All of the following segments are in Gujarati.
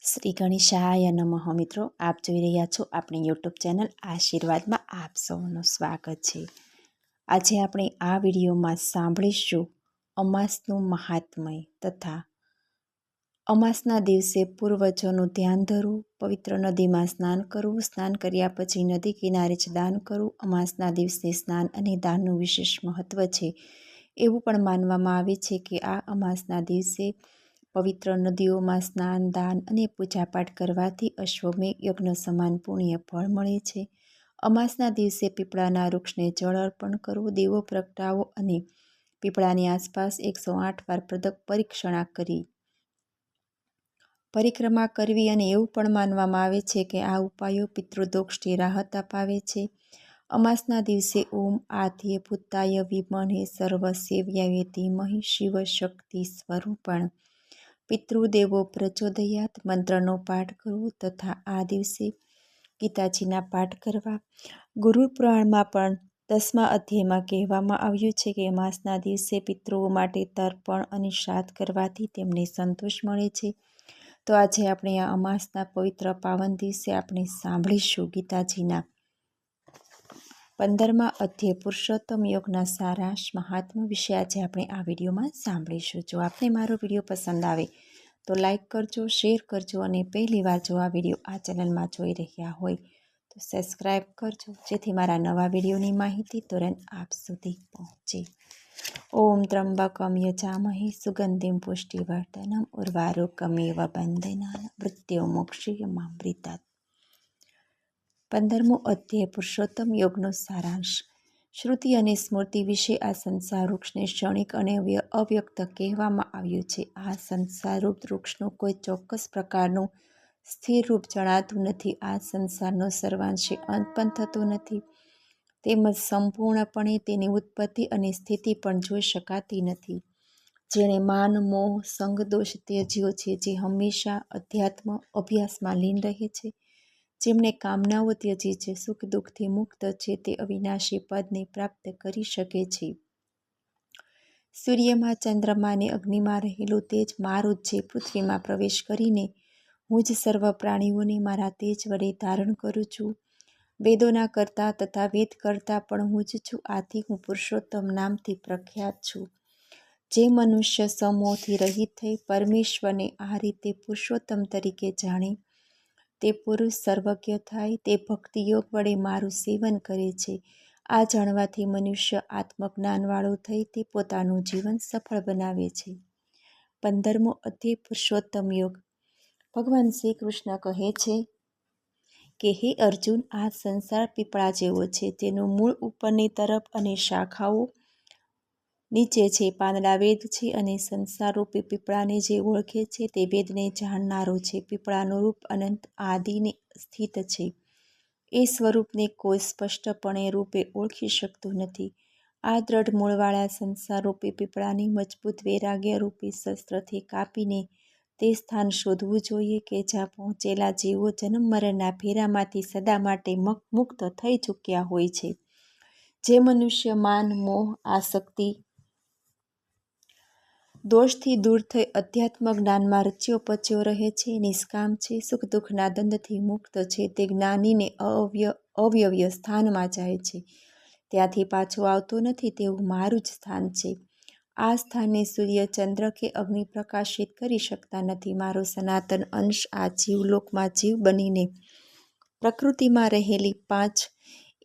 શ્રી ગણેશાય નમઃ. મિત્રો, આપ જોઈ રહ્યા છો આપણી યુટ્યુબ ચેનલ આશીર્વાદમાં. આપ સૌનું સ્વાગત છે. આજે આપણે આ વિડીયોમાં સાંભળીશું અમાસનું મહાત્મય તથા અમાસના દિવસે પૂર્વજોનું ધ્યાન ધરવું, પવિત્ર નદીમાં સ્નાન કરવું, સ્નાન કર્યા પછી નદી કિનારે જ દાન કરવું. અમાસના દિવસે સ્નાન અને દાનનું વિશેષ મહત્વ છે. એવું પણ માનવામાં આવે છે કે આ અમાસના દિવસે પવિત્ર નદીઓમાં સ્નાન, દાન અને પૂજાપાઠ કરવાથી અશ્વમેઘ યજ્ઞ સમાન પુણ્ય ફળ મળે છે. અમાસના દિવસે પીપળાના વૃક્ષને જળ અર્પણ કરવું, દીવો પ્રગટાવો અને પીપળાની આસપાસ 108 વાર પરિક્રમા કરવી અને એવું પણ માનવામાં આવે છે કે આ ઉપાયો પિતૃદોષથી રાહત અપાવે છે. અમાસના દિવસે ઓમ આદ્ય ભૂતાય વિમહે સર્વસેવ્યાય ધીમહિ શિવ શક્તિ સ્વરૂપણ પિતૃદેવો પ્રચોદયાત મંત્રનો પાઠ કરવો તથા આ દિવસે ગીતાજીના પાઠ કરવા. ગુરુ પુરાણમાં પણ 10મા અધ્યાયમાં કહેવામાં આવ્યું છે કે અમાસના દિવસે પિતૃઓ માટે તર્પણ અને શ્રાદ્ધ કરવાથી તેમને સંતોષ મળે છે. તો આજે આપણે આ અમાસના પવિત્ર પાવન દિવસે આપણે સાંભળીશું ગીતાજીના 15મા અધ્યાય પુરુષોત્તમ યોગના સારાંશ મહાત્મા વિશે. આજે આપણે આ વિડીયોમાં સાંભળીશું. જો આપને મારો વિડીયો પસંદ આવે તો લાઈક કરજો, શેર કરજો અને પહેલી વાર જો આ વિડીયો આ ચેનલમાં જોઈ રહ્યા હોય તો સબસ્ક્રાઈબ કરજો, જેથી મારા નવા વિડીયોની માહિતી તુરંત આપ સુધી પહોંચે. ઓમ ત્રંબકમ યજામહે સુગંધિમ પુષ્ટિવર્ધનમ ઉર્વારુકમેવ બંધનાન મૃત્યુમોક્ષીયમામૃતાत्. 15મો અધ્યાય પુરુષોત્તમ યોગનો સારાંશ. શ્રુતિ અને સ્મૃતિ વિશે આ સંસાર વૃક્ષને ક્ષણિક અને અવ્યક્ત કહેવામાં આવ્યું છે. આ સંસારરૂપ વૃક્ષનું કોઈ ચોક્કસ પ્રકારનું સ્થિર રૂપ જણાતું નથી. આ સંસારનો સર્વાંશે અંત પણ થતો નથી, તેમજ સંપૂર્ણપણે તેની ઉત્પત્તિ અને સ્થિતિ પણ જોઈ શકાતી નથી. જેણે માન, મોહ, સંગ, દોષ ત્યજ્યો છે, જે હંમેશા અધ્યાત્મ અભ્યાસમાં લીન રહે છે, જેમણે કામનાઓ ત્યજી છે, સુખ દુઃખથી મુક્ત છે, તે અવિનાશી પદને પ્રાપ્ત કરી શકે છે. સૂર્યમાં, ચંદ્રમાં અને અગ્નિમાં રહેલું તેજ મારું જ છે. પૃથ્વીમાં પ્રવેશ કરીને હું જ સર્વ પ્રાણીઓને મારા તેજ વડે ધારણ કરું છું. વેદોના કર્તા તથા વેદ કર્તા પણ હું જ છું. આથી હું પુરુષોત્તમ નામથી પ્રખ્યાત છું. જે મનુષ્ય સમોહથી રહિત થઈ પરમેશ્વરને આ રીતે પુરુષોત્તમ તરીકે જાણે, તે પુરુષ સર્વજ્ઞ થાય. તે ભક્તિયોગ વડે મારું સેવન કરે છે. આ જાણવાથી મનુષ્ય આત્મજ્ઞાનવાળો થઈ તે પોતાનું જીવન સફળ બનાવે છે. 15મો અધ્યાય પુરુષોત્તમ યોગ. ભગવાન શ્રી કૃષ્ણ કહે છે કે હે અર્જુન, આ સંસાર પીપળા જેવો છે. તેનું મૂળ ઉપરની તરફ અને શાખાઓ નીચે છે. પાંદડા વેદ છે અને સંસારરૂપી પીપળાને જે ઓળખે છે તે વેદને જાણનારો છે. પીપળાનું રૂપ અનંત આદિને સ્થિત છે. એ સ્વરૂપને કોઈ સ્પષ્ટપણે રૂપે ઓળખી શકતું નથી. આ દ્રઢ મૂળવાળા સંસારરૂપી પીપળાને મજબૂત વૈરાગ્યરૂપી શસ્ત્રથી કાપીને તે સ્થાન શોધવું જોઈએ કે જ્યાં પહોંચેલા જીવો જન્મ મરણના ફેરામાંથી સદા માટે મુક્ત થઈ ચૂક્યા હોય છે. જે મનુષ્ય માન, મોહ, આસક્તિ, દોષથી દૂર થઈ અધ્યાત્મ જ્ઞાનમાં રચ્યો પચ્યો રહે છે, નિષ્કામ છે, સુખ દુઃખના દ્વંદ્વથી મુક્ત છે, તે જ્ઞાનીને અવ્યવ્ય સ્થાનમાં જાય છે. ત્યાંથી પાછો આવતો નથી તેવું મારું જ સ્થાન છે. આ સ્થાનને સૂર્ય, ચંદ્ર કે અગ્નિ પ્રકાશિત કરી શકતા નથી. મારો સનાતન અંશ આ જીવલોકમાં જીવ બનીને પ્રકૃતિમાં રહેલી 5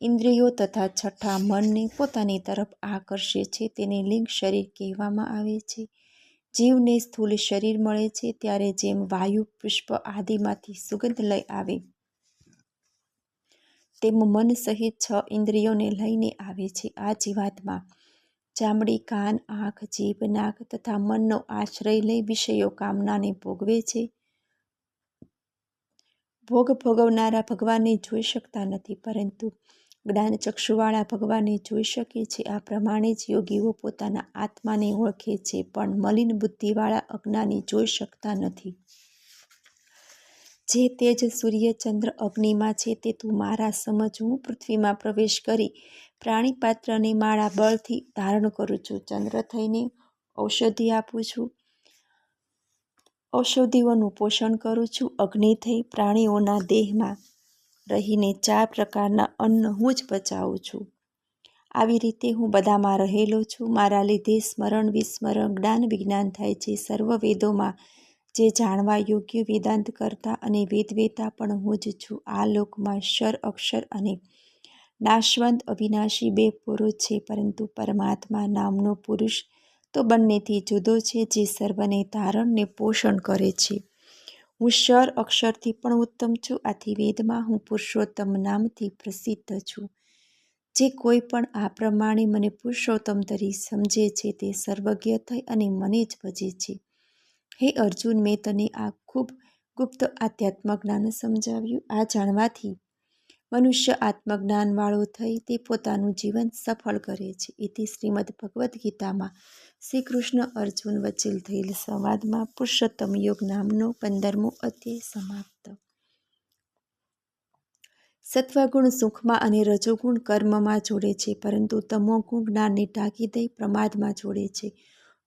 ઇન્દ્રિયો તથા છઠ્ઠા મનને પોતાની તરફ આકર્ષે છે. તેને લિંગ શરીર કહેવામાં આવે છે. જીવને સ્થૂલ શરીર મળે છે ત્યારે જેમ વાયુ, પુષ્પ આદિમાંથી સુગંધ લઈ આવે, તેમ મન સહિત 6 ઇન્દ્રિયોને લઈને આવે છે. આ જીવાત્મા ચામડી, કાન, આંખ, જીભ, નાક તથા મનનો આશ્રય લઈ વિષયો કામનાને ભોગવે છે. ભોગ ભોગવનારા ભગવાનને જોઈ શકતા નથી, પરંતુ જ્ઞાનચક્ષુવાળા ભગવાનને જોઈ શકે છે. આ પ્રમાણે જ યોગીઓ પોતાના આત્માને ઓળખે છે, પણ મલિન બુદ્ધિવાળા અજ્ઞાની જોઈ શકતા નથી. જે તેજ સૂર્ય, ચંદ્ર, અગ્નિમાં છે તે તું મારા સમજ. હું પૃથ્વીમાં પ્રવેશ કરી પ્રાણીપાત્રને મારા બળથી ધારણ કરું છું. ચંદ્ર થઈને ઔષધિ આપું છું. ઔષધિઓનું પોષણ કરું છું. અગ્નિ થઈ પ્રાણીઓના દેહમાં રહીને 4 પ્રકારના અન્ન હું જ પચાવું છું. આવી રીતે હું બધામાં રહેલો છું. મારા લીધે સ્મરણ વિસ્મરણ જ્ઞાન વિજ્ઞાન થાય છે. સર્વ વેદોમાં જે જાણવા યોગ્ય વેદાંત કરતા અને વેદવેતા પણ હું જ છું. આ લોકમાં ક્ષર અક્ષર અને નાશવંત અવિનાશી 2 પુરુષ છે, પરંતુ પરમાત્મા નામનો પુરુષ તો બંનેથી જુદો છે, જે સર્વને ધારણ ને પોષણ કરે છે. હું ક્ષર અક્ષરથી પણ ઉત્તમ છું. આથી વેદમાં હું પુરુષોત્તમ નામથી પ્રસિદ્ધ છું. જે કોઈ પણ આ પ્રમાણે મને પુરુષોત્તમ તરી સમજે છે, તે સર્વજ્ઞ થઈ અને મને જ ભજે છે. હે અર્જુન, મેં તને આ ખૂબ ગુપ્ત આધ્યાત્મ જ્ઞાન સમજાવ્યું. આ જાણવાથી મનુષ્ય આત્મજ્ઞાનવાળો થઈ તે પોતાનું જીવન સફળ કરે છે. એથી શ્રીમદ્ ભગવદ્ ગીતામાં શ્રી કૃષ્ણ અર્જુન વચ્ચે થયેલ સંવાદમાં પુરુષોત્તમ યોગ નામનો 15મો અધ્યાય સમાપ્ત. સત્વગુણ સુખમાં અને રજોગુણ કર્મમાં જોડે છે, પરંતુ તમોગુણ જ્ઞાનને ઢાંકી દઈ પ્રમાદમાં જોડે છે.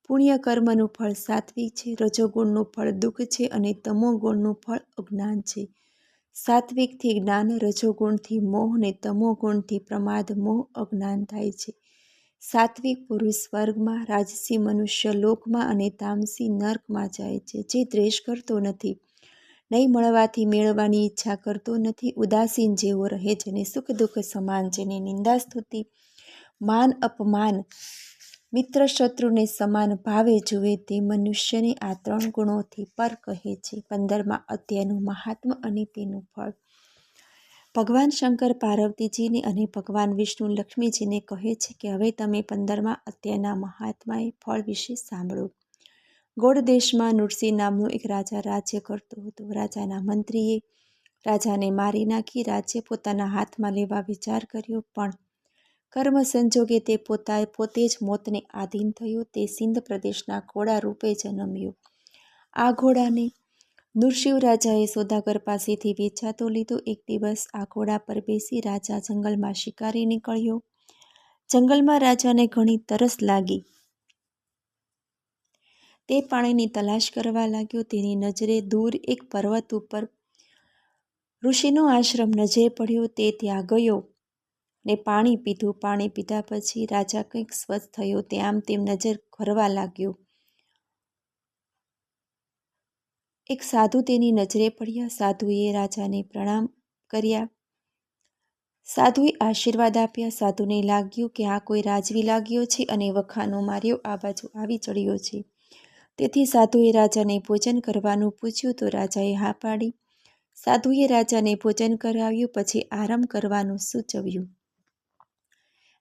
પુણ્ય કર્મનું ફળ સાત્વિક છે, રજોગુણનું ફળ દુઃખ છે અને તમોગુણનું ફળ અજ્ઞાન છે. સાત્વિકથી જ્ઞાન, રજોગુણથી મોહ ને તમોગુણથી પ્રમાદ મોહ અજ્ઞાન થાય છે. સાત્વિક પુરુષ સ્વર્ગમાં, રાજસી મનુષ્ય લોકમાં અને તામસી નર્કમાં જાય છે. જે દ્વેષ કરતો નથી, નહીં મળવાથી મેળવવાની ઈચ્છા કરતો નથી, ઉદાસીન જેવો રહે છે અને સુખ દુઃખ સમાન, જેને નિંદા સ્તુતિ માન અપમાન મિત્ર શત્રુને સમાન ભાવે જુએ, તે મનુષ્યને આ 3 ગુણોથી પર કહે છે. 15મા અધ્યાયનું મહાત્મ્ય અને તેનું ફળ. ભગવાન શંકર પાર્વતીજીને અને ભગવાન વિષ્ણુ લક્ષ્મીજીને કહે છે કે હવે તમે 15મા અધ્યાયના મહાત્માએ ફળ વિશે સાંભળો. ગોળ દેશમાં નૃસિંહ નામનો એક રાજા રાજ્ય કરતો હતો. રાજાના મંત્રીએ રાજાને મારી નાખી રાજ્ય પોતાના હાથમાં લેવા વિચાર કર્યો, પણ કર્મ સંજોગે તે પોતે જ મોતને આધીન થયો. તે સિંધ પ્રદેશના ઘોડા રૂપે જન્મ્યો. આ ઘોડાને નૃસિંહ રાજાએ સોદાગર પાસેથી વેચાતો લીધો. એક દિવસ આ ઘોડા પર બેસી રાજા જંગલમાં શિકારે નીકળ્યો. જંગલમાં રાજાને ઘણી તરસ લાગી. તે પાણીની તલાશ કરવા લાગ્યો. તેની નજરે દૂર એક પર્વત ઉપર ઋષિનો આશ્રમ નજરે પડ્યો. તે ત્યાં ગયો ને પાણી પીધું. પાણી પીધા પછી રાજા કંઈક સ્વસ્થ થયો. તે આમ તેમ નજર ફરવા લાગ્યો. એક સાધુ તેની નજરે પડ્યા. સાધુએ રાજાને પ્રણામ કર્યા. સાધુએ આશીર્વાદ આપ્યા. સાધુને લાગ્યું કે આ કોઈ રાજવી લાગ્યો છે અને વખાનો માર્યો આ બાજુ આવી ચડ્યો છે. તેથી સાધુએ રાજાને ભોજન કરવાનું પૂછ્યું તો રાજાએ હા પાડી. સાધુએ રાજાને ભોજન કરાવ્યું, પછી આરામ કરવાનું સૂચવ્યું.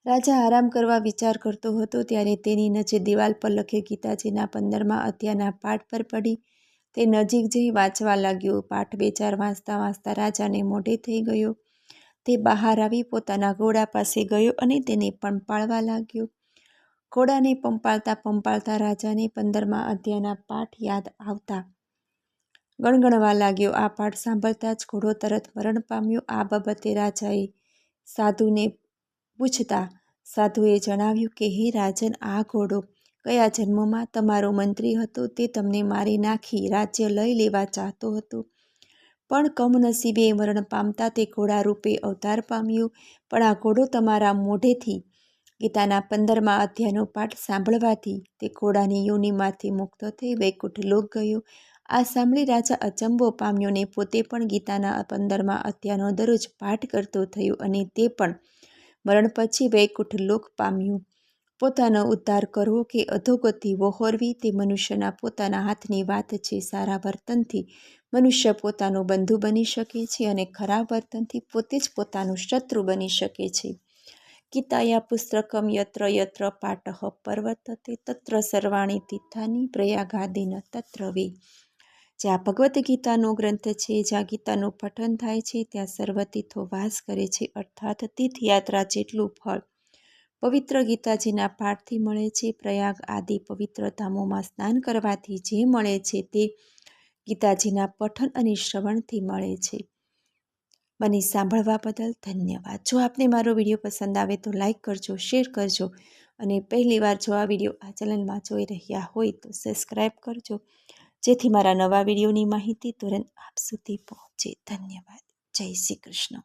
રાજા આરામ કરવા વિચાર કરતો હતો ત્યારે તેની નજર દિવાલ પર લખેલ ગીતાજીના 15મા અધ્યાયના પાઠ પર પડી. તે નજીક જઈ વાંચવા લાગ્યો. પાઠ 2-4 વાંચતા વાંચતા રાજાને મોઢે થઈ ગયો. તે બહાર આવી પોતાના ઘોડા પાસે ગયો અને તેને પંપાળવા લાગ્યો. ઘોડાને પંપાળતા પંપાળતા રાજાને 15મા અધ્યાયના પાઠ યાદ આવતા ગણગણવા લાગ્યો. આ પાઠ સાંભળતા જ ઘોડો તરત મરણ પામ્યો. આ બાબતે રાજાએ સાધુને પૂછતા સાધુએ જણાવ્યું કે હે રાજન, આ ઘોડો કયા જન્મમાં તમારો મંત્રી હતો. તે તમને મારી નાખી રાજ્ય લઈ લેવા ચાહતો હતો, પણ કમનસીબે મરણ પામતા તે ઘોડા રૂપે અવતાર પામ્યો. પણ આ ઘોડો તમારા મોઢેથી ગીતાના 15મા અધ્યાયનો પાઠ સાંભળવાથી તે ઘોડાની યોનિમાંથી મુક્ત થઈ વૈકુંઠ લોક ગયો. આ સાંભળી રાજા અચંબો પામ્યો ને પોતે પણ ગીતાના 15મા અધ્યાયનો દરરોજ પાઠ કરતો થયો અને તે પણ મરણ પછી વૈકુંઠ લોક પામ્યું. પોતાનો ઉદ્ધાર કરવો કે અધોગતિ વહોરવી તે મનુષ્યના પોતાના હાથની વાત છે. સારા વર્તનથી મનુષ્ય પોતાનો બંધુ બની શકે છે અને ખરાબ વર્તનથી પોતે જ પોતાનું શત્રુ બની શકે છે. ગીતાયા પુસ્તકમ યત્ર યત્ર પાઠઃ પર્વતતે તત્ર સર્વાણી તીર્થાની પ્રયાગાદિન તત્ર વે. જ્યાં ભગવદ્ ગીતાનો ગ્રંથ છે, જ્યાં ગીતાનું પઠન થાય છે, ત્યાં સર્વ તીર્થો વાસ કરે છે. અર્થાત તીર્થયાત્રા જેટલું ફળ પવિત્ર ગીતાજીના પાઠથી મળે છે. પ્રયાગ આદિ પવિત્ર ધામોમાં સ્નાન કરવાથી જે મળે છે તે ગીતાજીના પઠન અને શ્રવણથી મળે છે. મને સાંભળવા બદલ ધન્યવાદ. જો આપને મારો વિડીયો પસંદ આવે તો લાઈક કરજો, શેર કરજો અને પહેલીવાર જો આ વિડીયો આ ચેનલમાં જોઈ રહ્યા હોય તો સબસ્ક્રાઈબ કરજો, જેથી મારા નવા વિડીયોની માહિતી તુરંત આપ સુધી પહોંચે. ધન્યવાદ. જય શ્રી કૃષ્ણ.